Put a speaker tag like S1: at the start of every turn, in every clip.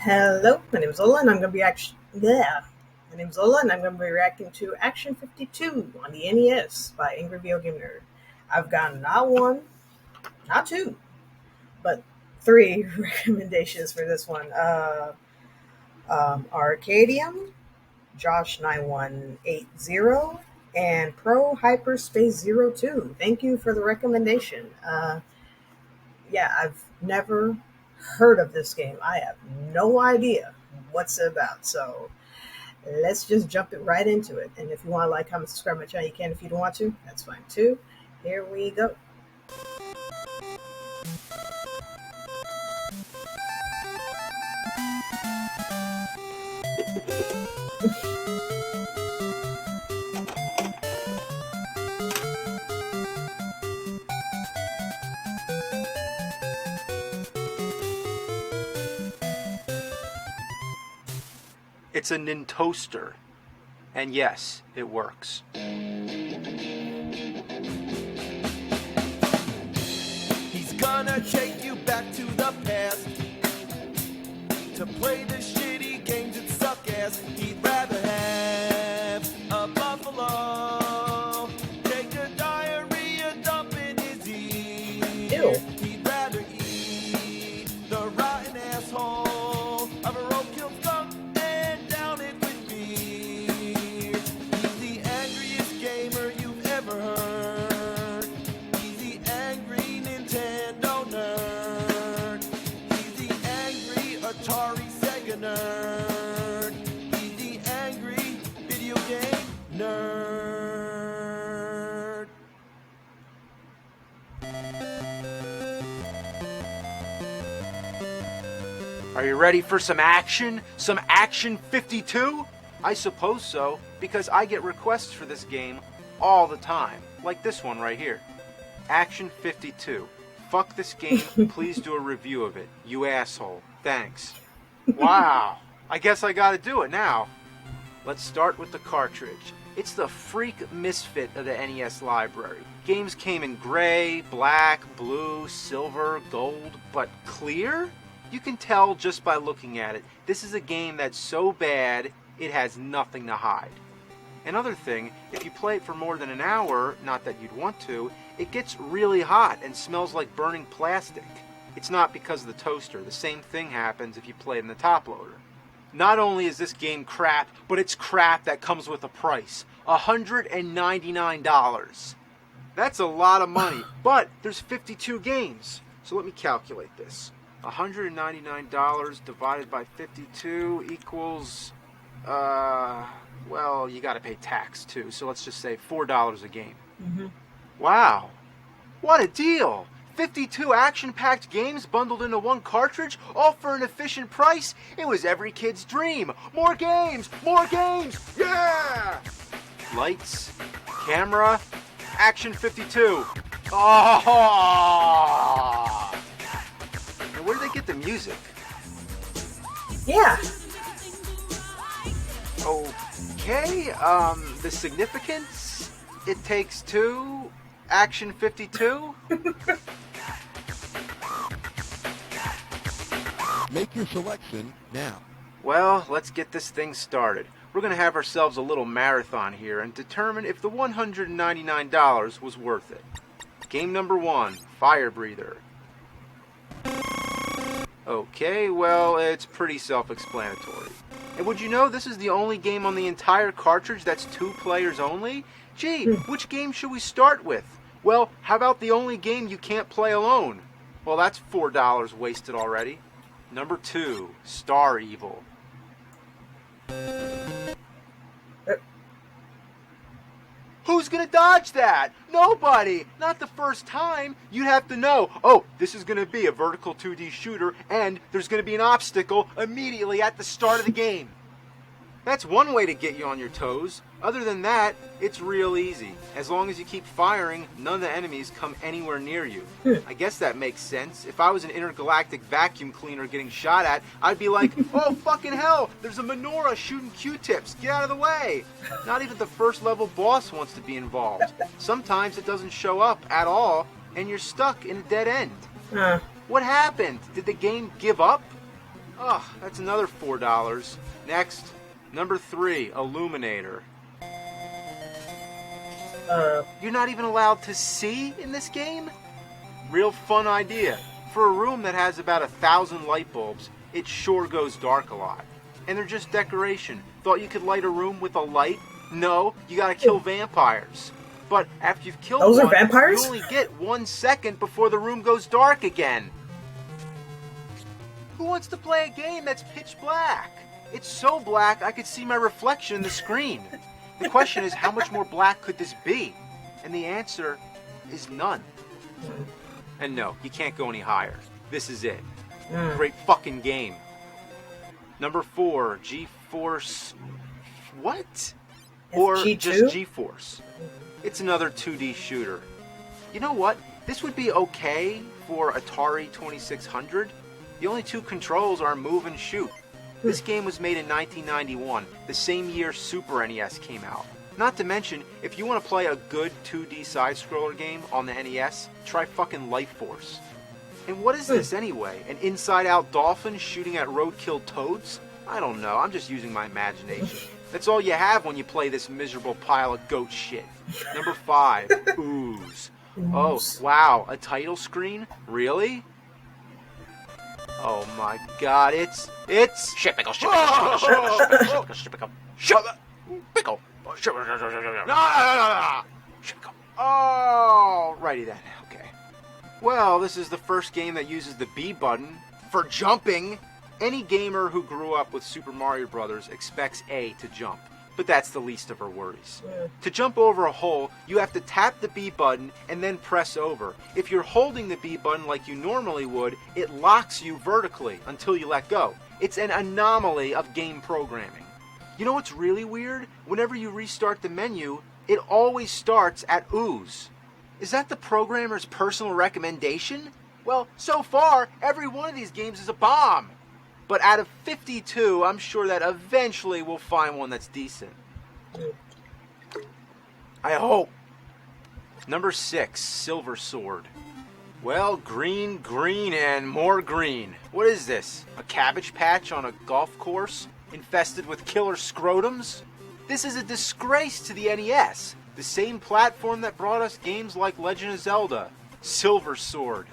S1: Hello, my name is Ola, and I'm going to be My name is Ola, and I'm going to be reacting to Action 52 on the NES by Angry Video Game Nerd. I've got not one, not two, but three recommendations for this one. Arcadium, Josh9180, and Pro Hyperspace 02. Thank you for the recommendation. I've never heard of this game. I have no idea what's it about. So let's just jump it right into it. And if you want to like, comment, subscribe to my channel, you can. If you don't want to, that's fine too. Here we go.
S2: It's a Nintoaster, and yes, it works.
S3: He's gonna take you back to the past to play the shitty games that suck ass. He'd rather have a buffalo take a diarrhea dump in his ear.
S1: Ew.
S3: He'd rather eat the rotten asshole of a roadkill skunk and down it with beer. He's the angriest gamer you've ever heard. He's the angry Nintendo nerd. He's the angry Atari Sega nerd. He's the angry video game nerd.
S2: Are you ready for some action? Some Action 52? I suppose so, because I get requests for this game all the time, like this one right here. Action 52. Fuck this game, please do a review of it. You asshole. Thanks. Wow. I guess I gotta do it now. Let's start with the cartridge. It's the freak misfit of the NES library. Games came in gray, black, blue, silver, gold, but clear? You can tell just by looking at it. This is a game that's so bad, it has nothing to hide. Another thing, if you play it for more than an hour, not that you'd want to, it gets really hot and smells like burning plastic. It's not because of the toaster. The same thing happens if you play it in the top loader. Not only is this game crap, but it's crap that comes with a price. $199. That's a lot of money, but there's 52 games. So let me calculate this. $199 divided by 52 equals, well, you gotta pay tax too, so let's just say $4 a game.
S1: Mm-hmm.
S2: Wow, what a deal! 52 action-packed games bundled into one cartridge, all for an efficient price. It was every kid's dream. More games! More games! Yeah! Lights, camera, Action 52. Oh! Now, where did they get the music?
S1: Yeah.
S2: Okay, the significance? It takes two. Action 52?
S4: Make your selection now.
S2: Well, let's get this thing started. We're going to have ourselves a little marathon here and determine if the $199 was worth it. Game number 1, Fire Breather. Okay, well, it's pretty self-explanatory. And would you know this is the only game on the entire cartridge that's 2 players only? Gee, which game should we start with? Well, how about the only game you can't play alone? Well, that's $4 wasted already. Number 2, Star Evil. Who's gonna dodge that? Nobody! Not the first time. You'd have to know, oh, this is gonna be a vertical 2D shooter, and there's gonna be an obstacle immediately at the start of the game. That's one way to get you on your toes. Other than that, it's real easy. As long as you keep firing, none of the enemies come anywhere near you. I guess that makes sense. If I was an intergalactic vacuum cleaner getting shot at, I'd be like, oh fucking hell, there's a menorah shooting Q-tips, get out of the way. Not even the first level boss wants to be involved. Sometimes it doesn't show up at all, and you're stuck in a dead end. What happened? Did the game give up? Oh, that's another $4. Next, number 3, Illuminator. You're not even allowed to see in this game? Real fun idea. For a room that has about 1,000 light bulbs, it sure goes dark a lot. And they're just decoration. Thought you could light a room with a light? No, you gotta kill vampires. But after you've killed
S1: Those
S2: one,
S1: are vampires?
S2: you only get 1 second before the room goes dark again. Who wants to play a game that's pitch black? It's so black I could see my reflection in the screen. The question is, how much more black could this be? And the answer is none. And no, you can't go any higher. This is it. Great fucking game. Number 4, G-Force... What? Or
S1: G2?
S2: just G-Force. It's another 2D shooter. You know what? This would be okay for Atari 2600. The only 2 controls are move and shoot. This game was made in 1991, the same year Super NES came out. Not to mention, if you want to play a good 2D side-scroller game on the NES, try fucking Life Force. And what is this anyway? An inside-out dolphin shooting at roadkill toads? I don't know, I'm just using my imagination. That's all you have when you play this miserable pile of goat shit. Number 5, Ooze. Oh, wow, a title screen? Oh my god, it's... Shitpickle, Shitpickle. Oh, righty then, okay. Well, this is the first game that uses the B button for jumping. Any gamer who grew up with Super Mario Bros. Expects A to jump, but that's the least of her worries. To jump over a hole, you have to tap the B button and then press over. If you're holding the B button like you normally would, it locks you vertically until you let go. It's an anomaly of game programming. You know what's really weird? Whenever you restart the menu, it always starts at Ooze. Is that the programmer's personal recommendation? Well, so far, every one of these games is a bomb. But out of 52, I'm sure that eventually we'll find one that's decent. I hope. Number 6, Silver Sword. Well, green, and more green. What is this? A cabbage patch on a golf course? Infested with killer scrotums? This is a disgrace to the NES. The same platform that brought us games like Legend of Zelda. Silver Sword.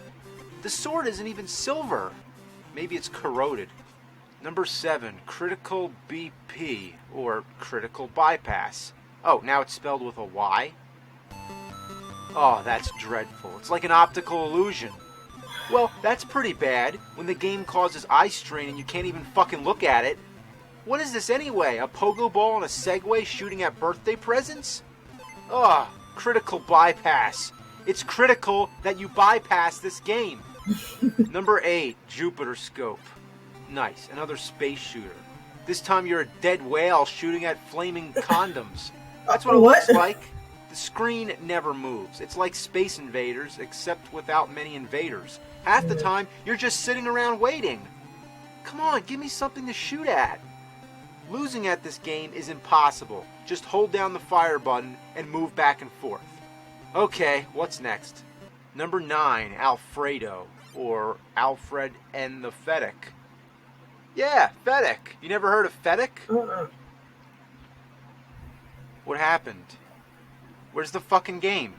S2: The sword isn't even silver. Maybe it's corroded. Number 7, Critical BP, or Critical Bypass. Oh, now it's spelled with a Y? Oh, that's dreadful. It's like an optical illusion. Well, that's pretty bad when the game causes eye strain and you can't even fucking look at it. What is this anyway? A pogo ball on a Segway shooting at birthday presents? Ugh, Critical Bypass. It's critical that you bypass this game. Number 8, Jupiter Scope. Nice, another space shooter. This time you're a dead whale shooting at flaming condoms. That's what it looks like. The screen never moves. It's like Space Invaders, except without many invaders. Half the time, you're just sitting around waiting. Come on, give me something to shoot at. Losing at this game is impossible. Just hold down the fire button and move back and forth. Okay, what's next? Number 9, Alfredo, or Alfred and the Fennec. Yeah, Fennec. You never heard of Fennec? What happened? Where's the fucking game?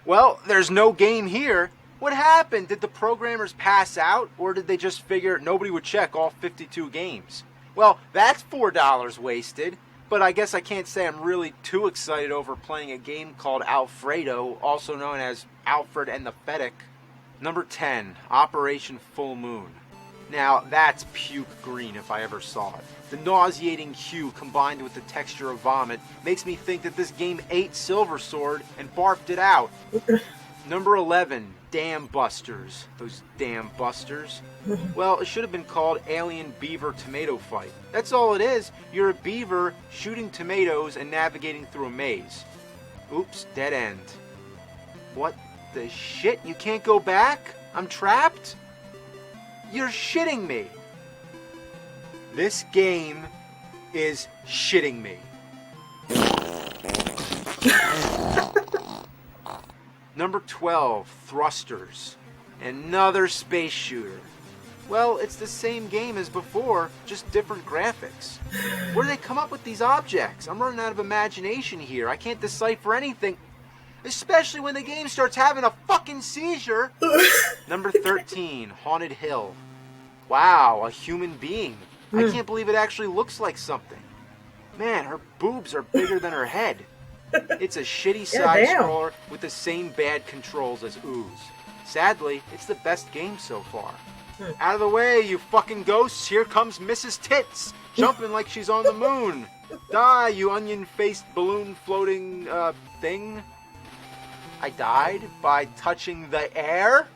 S2: Well, there's no game here. What happened? Did the programmers pass out, or did they just figure nobody would check all 52 games? Well, that's $4 wasted, but I guess I can't say I'm really too excited over playing a game called Alfredo, also known as Alfred and the Fennec. Number 10, Operation Full Moon. Now, that's puke green if I ever saw it. The nauseating hue combined with the texture of vomit makes me think that this game ate Silver Sword and barfed it out. Number 11, Dam Busters. Those damn busters. Well, it should have been called Alien Beaver Tomato Fight. That's all it is. You're a beaver shooting tomatoes and navigating through a maze. Oops, dead end. What the shit? You can't go back? I'm trapped? You're shitting me. This game is shitting me. Number 12, Thrusters. Another space shooter. Well, it's the same game as before, just different graphics. Where do they come up with these objects? I'm running out of imagination here. I can't decipher anything. Especially when the game starts having a fucking seizure. Number 13, Haunted Hill. Wow, a human being. I can't believe it actually looks like something. Man, her boobs are bigger than her head. It's a shitty side-scroller with the same bad controls as Ooze. Sadly, it's the best game so far. Out of the way, you fucking ghosts. Here comes Mrs. Tits, jumping like she's on the moon. Die, you onion-faced balloon floating, thing. I died by touching the air?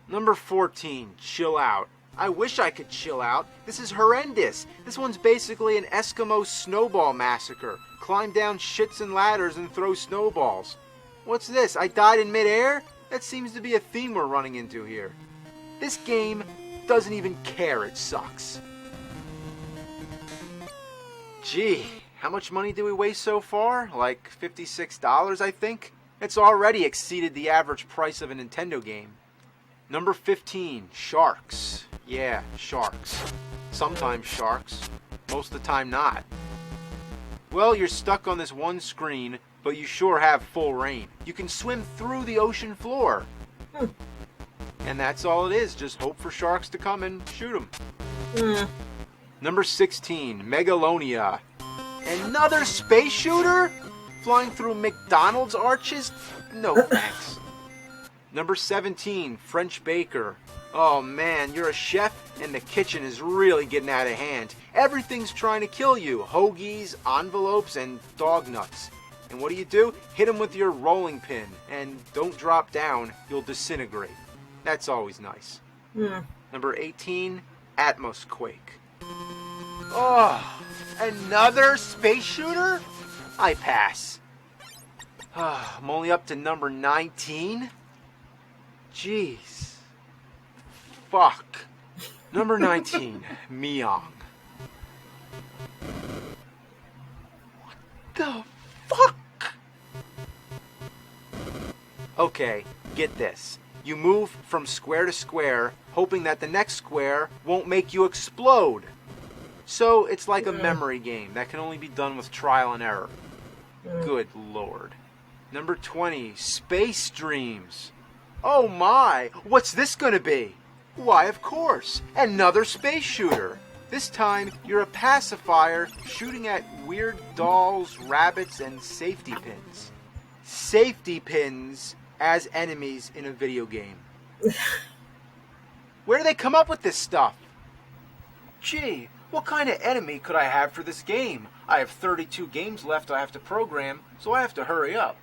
S2: Number 14, Chill Out. I wish I could chill out. This is horrendous. This one's basically an Eskimo snowball massacre. Climb down shits and ladders and throw snowballs. What's this? I died in midair? That seems to be a theme we're running into here. This game doesn't even care it sucks. Gee, how much money did we waste so far? Like $56, I think? It's already exceeded the average price of a Nintendo game. Number 15, Sharks. Yeah, sharks. Sometimes sharks. Most of the time not. Well, you're stuck on this one screen, but you sure have full reign. You can swim through the ocean floor. And that's all it is. Just hope for sharks to come and shoot them. Number 16, Megalonia. Another space shooter? Flying through McDonald's arches? No thanks. Number 17, French Baker. Oh man, you're a chef and the kitchen is really getting out of hand. Everything's trying to kill you. Hoagies, envelopes, and dog nuts. And what do? Hit them with your rolling pin. And don't drop down, you'll disintegrate. That's always nice. Number 18, Atmosquake. Oh, another space shooter? I pass. I'm only up to number 19? Jeez. Fuck. Number 19, Miong. What the fuck? Okay, get this. You move from square to square, hoping that the next square won't make you explode. So it's like a memory game that can only be done with trial and error. Good lord. Number 20, Space Dreams. Oh my, what's this gonna be? Why, of course, another space shooter. This time, you're a pacifier shooting at weird dolls, rabbits, and safety pins. Safety pins as enemies in a video game. Where do they come up with this stuff? Gee, what kind of enemy could I have for this game? I have 32 games left I have to program, so I have to hurry up.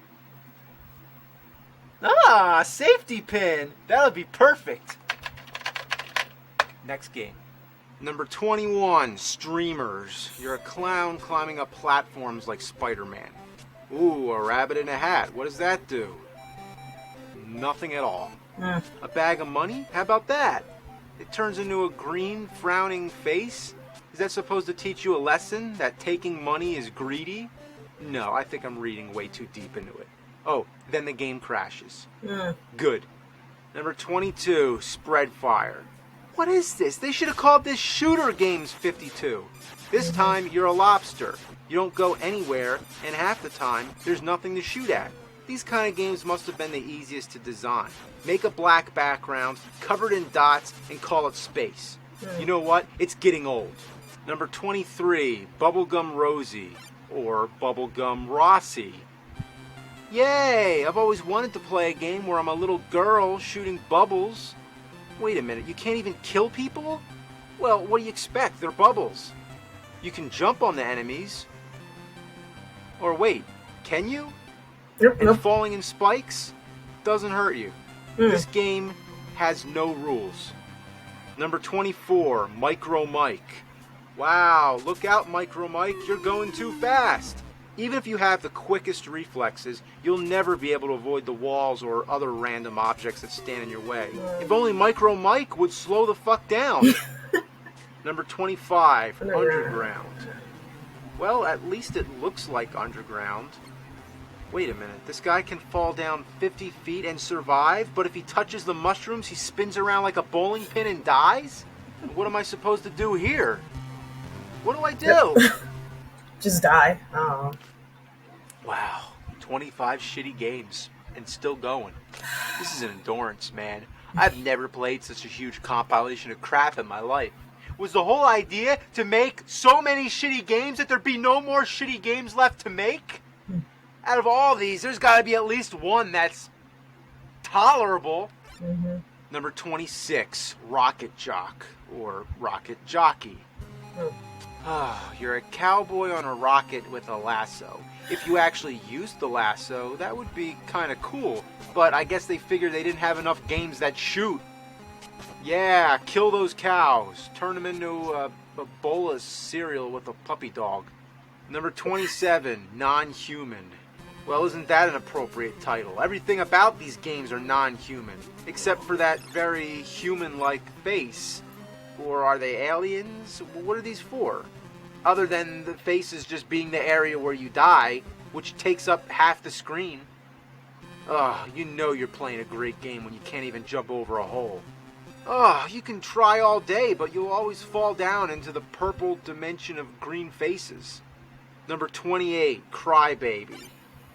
S2: Ah, safety pin. That'll be perfect. Next game. Number 21, Streamers. You're a clown climbing up platforms like Spider-Man. Ooh, a rabbit in a hat. What does that do? Nothing at all. A bag of money? How about that? It turns into a green, frowning face? Is that supposed to teach you a lesson that taking money is greedy? No, I think I'm reading way too deep into it. Oh, then the game crashes. Good. Number 22, Spreadfire. What is this? They should have called this Shooter Games 52. This time, you're a lobster. You don't go anywhere, and half the time, there's nothing to shoot at. These kind of games must have been the easiest to design. Make a black background, covered in dots, and call it space. You know what? It's getting old. Number 23, Bubblegum Rosie, or Bubblegum Rossi. Yay! I've always wanted to play a game where I'm a little girl shooting bubbles. Wait a minute, you can't even kill people? Well, what do you expect? They're bubbles. You can jump on the enemies. Or wait, can you? And falling in spikes doesn't hurt you. This game has no rules. Number 24, Micro Mike. Wow, look out, Micro Mike, you're going too fast. Even if you have the quickest reflexes, you'll never be able to avoid the walls or other random objects that stand in your way. If only Micro Mike would slow the fuck down. Number 25,
S1: Underground.
S2: Underground. Well, at least it looks like Underground. Wait a minute, this guy can fall down 50 feet and survive, but if he touches the mushrooms, he spins around like a bowling pin and dies? What am I supposed to do here? What do I do?
S1: Just die. Oh.
S2: Wow, 25 shitty games, and still going. This is an endurance, man. I've never played such a huge compilation of crap in my life. Was the whole idea to make so many shitty games that there'd be no more shitty games left to make? Out of all these, there's got to be at least one that's tolerable.
S1: Mm-hmm.
S2: Number 26, Rocket Jock, or Rocket Jockey. You're a cowboy on a rocket with a lasso. If you actually used the lasso, that would be kind of cool. But I guess they figured they didn't have enough games that shoot. Yeah, kill those cows. Turn them into a bowl of cereal with a puppy dog. Number 27, Non-Human. Well, isn't that an appropriate title? Everything about these games are non-human, except for that very human-like face. Or are they aliens? What are these for? Other than the faces just being the area where you die, which takes up half the screen. You know you're playing a great game when you can't even jump over a hole. You can try all day, but you'll always fall down into the purple dimension of green faces. Number 28, Crybaby.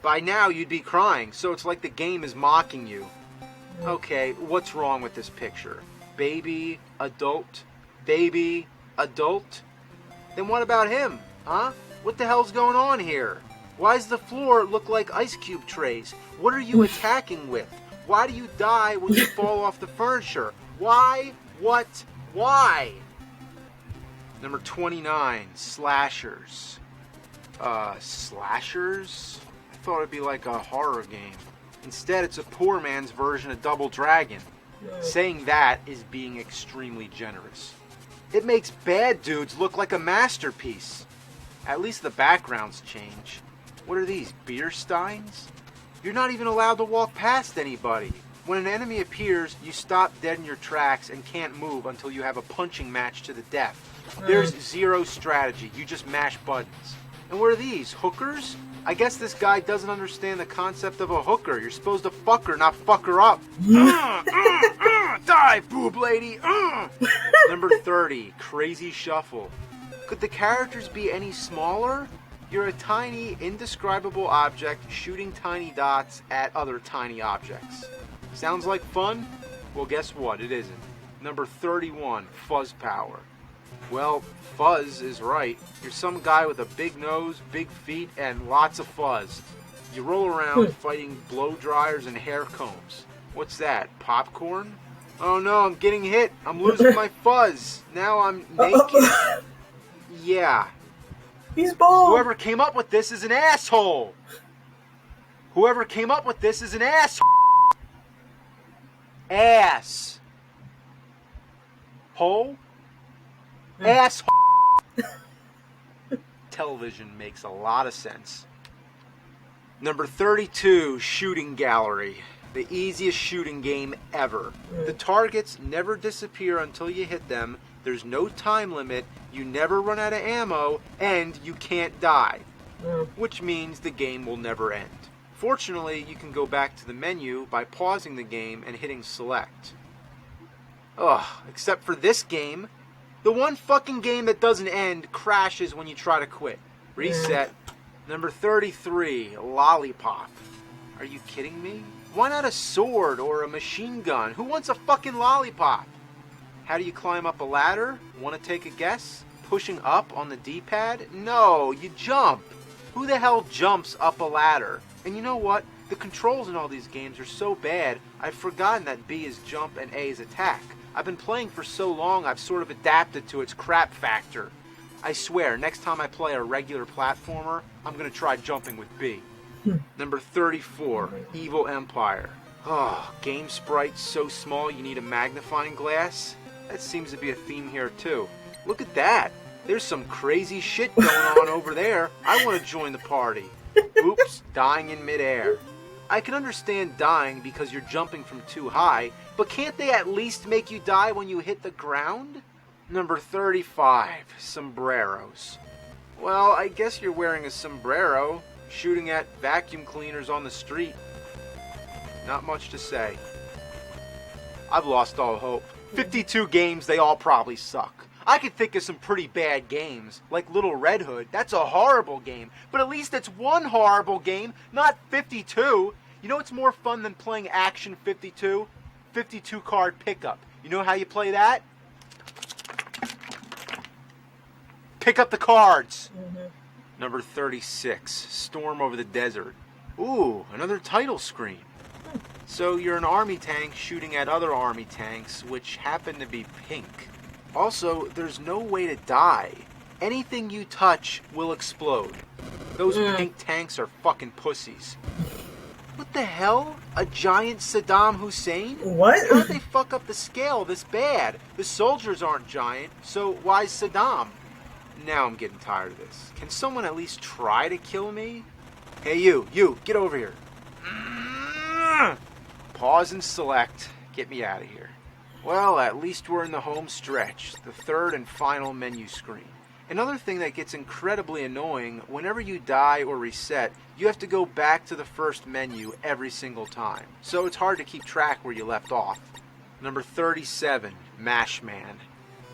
S2: By now you'd be crying, so it's like the game is mocking you. Okay, what's wrong with this picture? Baby, adult, baby, adult? Then what about him, huh? What the hell's going on here? Why does the floor look like ice cube trays? What are you attacking with? Why do you die when you fall off the furniture? Why? What? Why? Number 29, Slashers. Slashers? I thought it'd be like a horror game. Instead, it's a poor man's version of Double Dragon. Saying that is being extremely generous. It makes bad dudes look like a masterpiece. At least the backgrounds change. What are these, beer steins? You're not even allowed to walk past anybody. When an enemy appears, you stop dead in your tracks and can't move until you have a punching match to the death. There's zero strategy. You just mash buttons. And what are these, hookers? I guess this guy doesn't understand the concept of a hooker. You're supposed to fuck her, not fuck her up. Die, boob lady. Number 30, Crazy Shuffle. Could the characters be any smaller? You're a tiny, indescribable object shooting tiny dots at other tiny objects. Sounds like fun? Well, guess what? It isn't. Number 31, Fuzz Power. Well, fuzz is right. You're some guy with a big nose, big feet, and lots of fuzz. You roll around fighting blow dryers and hair combs. What's that, popcorn? Oh no, I'm getting hit. I'm losing my fuzz. Now I'm naked. Yeah.
S1: He's bald.
S2: Whoever came up with this is an asshole. Whoever came up with this is an asshole. Ass. Hole? Asshole. Television makes a lot of sense. Number 32, Shooting Gallery. The easiest shooting game ever. The targets never disappear until you hit them. There's no time limit. You never run out of ammo. And you can't die. Which means the game will never end. Fortunately, you can go back to the menu by pausing the game and hitting select. Except for this game. The one fucking game that doesn't end crashes when you try to quit. Reset. Number 33, Lollipop. Are you kidding me? Why not a sword or a machine gun? Who wants a fucking lollipop? How do you climb up a ladder? Want to take a guess? Pushing up on the D-pad? No, you jump. Who the hell jumps up a ladder? And you know what? The controls in all these games are so bad, I've forgotten that B is jump and A is attack. I've been playing for so long, I've sort of adapted to its crap factor. I swear, next time I play a regular platformer, I'm going to try jumping with B. Number 34, Evil Empire. Game sprites so small you need a magnifying glass? That seems to be a theme here too. Look at that. There's some crazy shit going on over there. I want to join the party. Oops, dying in midair. I can understand dying because you're jumping from too high, but can't they at least make you die when you hit the ground? Number 35, sombreros. Well, I guess you're wearing a sombrero, shooting at vacuum cleaners on the street. Not much to say. I've lost all hope. 52 games, they all probably suck. I could think of some pretty bad games, like Little Red Hood. That's a horrible game. But at least it's one horrible game, not 52. You know what's more fun than playing Action 52? 52 card pickup. You know how you play that? Pick up the cards. Number 36, Storm Over the Desert. Ooh, another title screen. So you're an army tank shooting at other army tanks, which happen to be pink. Also, there's no way to die. Anything you touch will explode. Those pink tanks are fucking pussies. What the hell? A giant Saddam Hussein?
S1: What?
S2: How did they fuck up the scale this bad? The soldiers aren't giant, so why Saddam? Now I'm getting tired of this. Can someone at least try to kill me? Hey you, get over here. Pause and select. Get me out of here. Well, at least we're in the home stretch, the third and final menu screen. Another thing that gets incredibly annoying, whenever you die or reset, you have to go back to the first menu every single time. So it's hard to keep track where you left off. Number 37, Mash Man.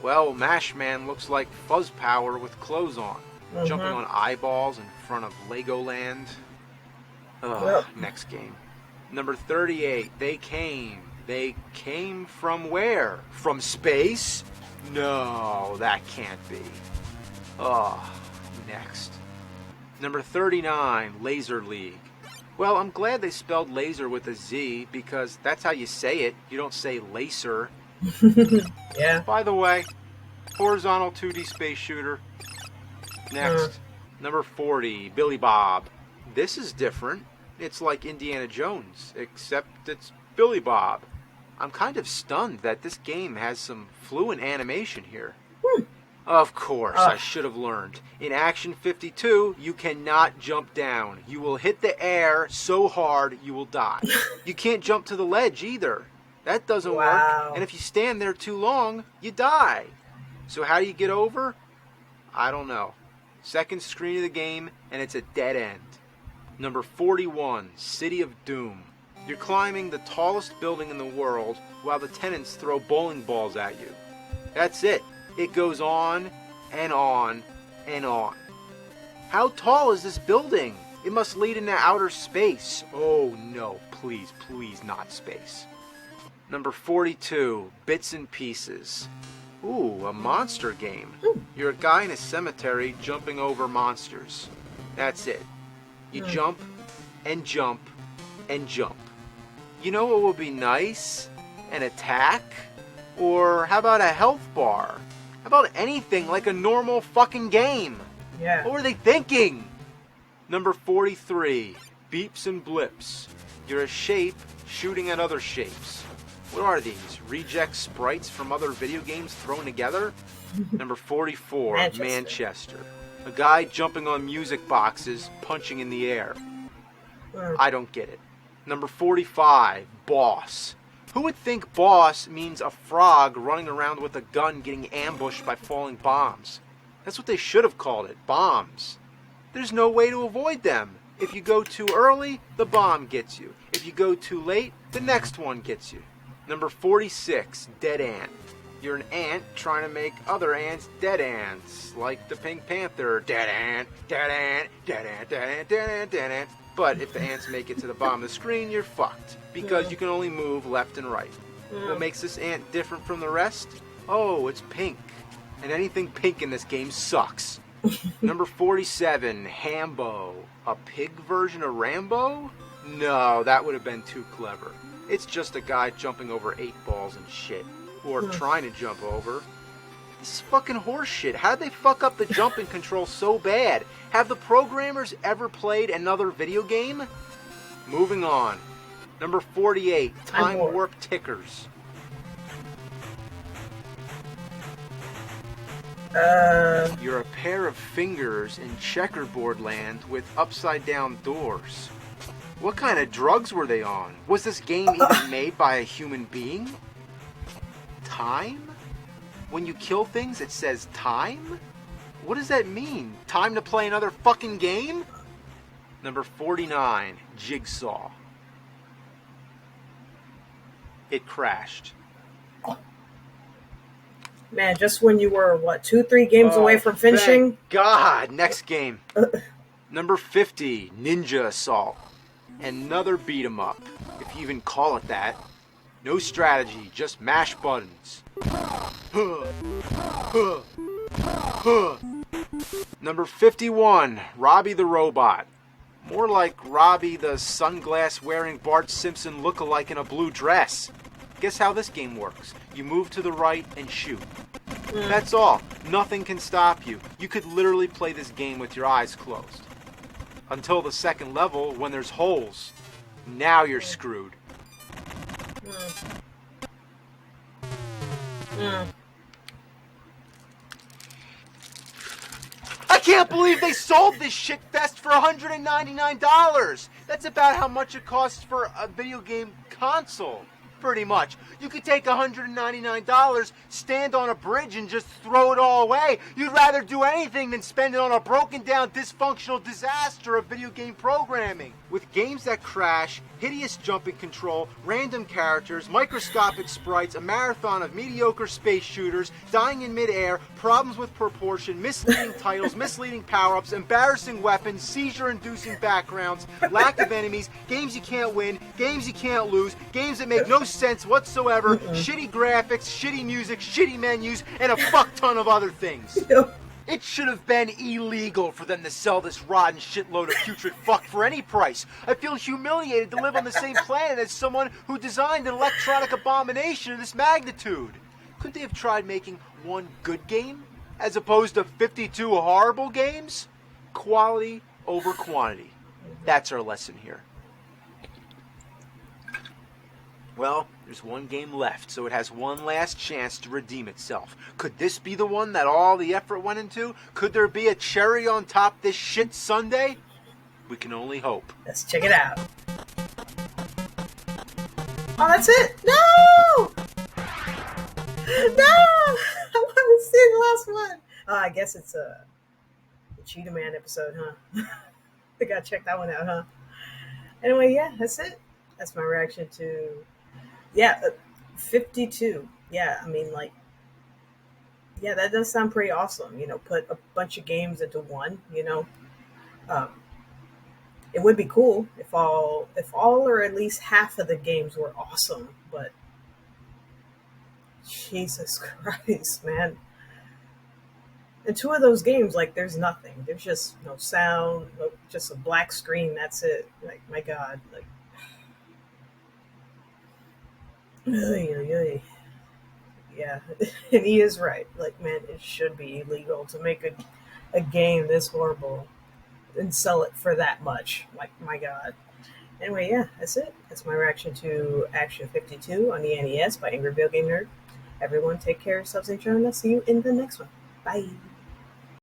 S2: Well, Mash Man looks like Fuzz Power with clothes on, jumping on eyeballs in front of Legoland. Ugh, next game. Number 38, They Came. They came from where? From space? No, that can't be. Next. Number 39, Laser League. Well, I'm glad they spelled laser with a Z, because that's how you say it. You don't say laser.
S1: Yeah.
S2: By the way, horizontal 2D space shooter. Next. Number 40, Billy Bob. This is different. It's like Indiana Jones, except it's Billy Bob. I'm kind of stunned that this game has some fluent animation here. Of course, I should have learned. In Action 52, you cannot jump down. You will hit the air so hard you will die. You can't jump to the ledge either. That doesn't work. And if you stand there too long, you die. So how do you get over? I don't know. Second screen of the game, and it's a dead end. Number 41, City of Doom. You're climbing the tallest building in the world while the tenants throw bowling balls at you. That's it. It goes on and on and on. How tall is this building? It must lead into outer space. Oh no, please, please not space. Number 42, Bits and Pieces. Ooh, a monster game. You're a guy in a cemetery jumping over monsters. That's it. You jump and jump and jump. You know what would be nice? An attack? Or how about a health bar? How about anything like a normal fucking game?
S1: Yeah.
S2: What were they thinking? Number 43, Beeps and Blips. You're a shape shooting at other shapes. What are these? Reject sprites from other video games thrown together? Number 44, Manchester. A guy jumping on music boxes, punching in the air. I don't get it. Number 45, Boss. Who would think boss means a frog running around with a gun getting ambushed by falling bombs? That's what they should have called it, bombs. There's no way to avoid them. If you go too early, the bomb gets you. If you go too late, the next one gets you. Number 46, Dead Ant. You're an ant trying to make other ants dead ants, like the Pink Panther. Dead ant, dead ant, dead ant, dead ant, dead ant, dead ant. But if the ants make it to the bottom of the screen, you're fucked, because you can only move left and right. What makes this ant different from the rest? Oh, it's pink. And anything pink in this game sucks. Number 47, Hambo. A pig version of Rambo? No, that would have been too clever. It's just a guy jumping over 8 balls and shit. Or trying to jump over. This is fucking horseshit. How'd they fuck up the jumping control so bad? Have the programmers ever played another video game? Moving on. Number 48, Time Warp Tickers. You're a pair of fingers in checkerboard land with upside down doors. What kind of drugs were they on? Was this game even made by a human being? Time? When you kill things, it says time? What does that mean? Time to play another fucking game? Number 49, Jigsaw. It crashed.
S1: Man, just when you were, 2-3 games away from finishing?
S2: Thank God! Next game. Number 50, Ninja Assault. Another beat 'em up, if you even call it that. No strategy, just mash buttons. Number 51, Robbie the Robot. More like Robbie the sunglass-wearing Bart Simpson lookalike in a blue dress. Guess how this game works. You move to the right and shoot. That's all. Nothing can stop you. You could literally play this game with your eyes closed. Until the second level, when there's holes. Now you're screwed. I can't believe they sold this shit fest for $199. That's about how much it costs for a video game console. Pretty much. You could take $199, stand on a bridge, and just throw it all away. You'd rather do anything than spend it on a broken down, dysfunctional disaster of video game programming. With games that crash, hideous jumping control, random characters, microscopic sprites, a marathon of mediocre space shooters, dying in midair, problems with proportion, misleading titles, misleading power-ups, embarrassing weapons, seizure-inducing backgrounds, lack of enemies, games you can't win, games you can't lose, games that make no sense whatsoever, shitty graphics, shitty music, shitty menus, and a fuck ton of other things. It should have been illegal for them to sell this rotten shitload of putrid fuck for any price. I feel humiliated to live on the same planet as someone who designed an electronic abomination of this magnitude. Could they have tried making one good game as opposed to 52 horrible games? Quality over quantity. That's our lesson here. Well, there's one game left, so it has one last chance to redeem itself. Could this be the one that all the effort went into? Could there be a cherry on top this shit sundae? We can only hope.
S1: Let's check it out. Oh, that's it? No! No! I want to see the last one. I guess it's the Cheetah Man episode, huh? I gotta check that one out, huh? Anyway, yeah, that's it. That's my reaction to... 52. Yeah, I mean, that does sound pretty awesome. Put a bunch of games into one. It would be cool if all or at least half of the games were awesome. But Jesus Christ, man! And two of those games, there's nothing. There's just no sound, just a black screen. That's it. My God, Yeah, and he is right. Man, it should be illegal to make a game this horrible and sell it for that much. My God. Anyway, yeah, that's it. That's my reaction to Action 52 on the NES by Angry Video Game Nerd. Everyone, take care of yourselves and I'll see you in the next one. Bye.